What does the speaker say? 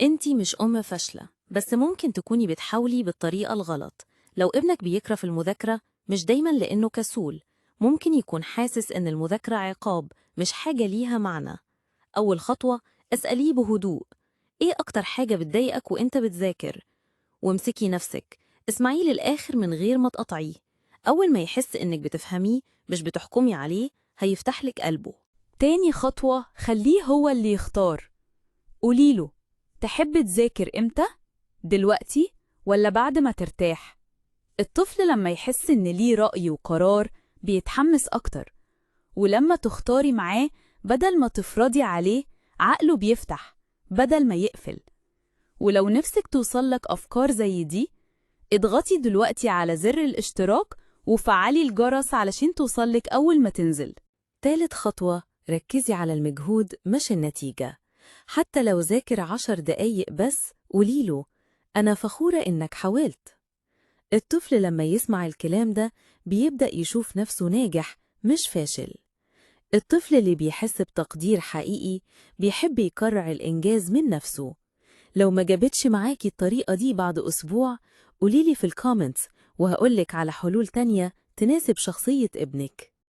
انتي مش أم فاشلة، بس ممكن تكوني بتحاولي بالطريقة الغلط. لو ابنك بيكره في المذاكرة مش دايما لأنه كسول، ممكن يكون حاسس إن المذاكرة عقاب مش حاجة ليها معنى. أول خطوة، اسأليه بهدوء: إيه أكتر حاجة بتضايقك وإنت بتذاكر؟ وامسكي نفسك، اسمعيه للآخر من غير ما تقطعيه. أول ما يحس إنك بتفهميه مش بتحكمي عليه، هيفتحلك قلبه. تاني خطوة، خليه هو اللي يختار. قوليله: تحب تذاكر إمتى؟ دلوقتي ولا بعد ما ترتاح؟ الطفل لما يحس إن ليه رأي وقرار بيتحمس أكتر، ولما تختاري معاه بدل ما تفرضي عليه، عقله بيفتح بدل ما يقفل. ولو نفسك توصلك أفكار زي دي، اضغطي دلوقتي على زر الاشتراك وفعلي الجرس علشان توصلك أول ما تنزل. تالت خطوة، ركزي على المجهود مش النتيجة. حتى لو ذاكر 10 دقايق بس، قوليله: أنا فخورة إنك حاولت. الطفل لما يسمع الكلام ده بيبدأ يشوف نفسه ناجح مش فاشل. الطفل اللي بيحس بتقدير حقيقي بيحب يكرر الإنجاز من نفسه. لو ما جابتش معاكي الطريقة دي بعد أسبوع، قوليلي في الكومنتس وهقولك على حلول تانية تناسب شخصية ابنك.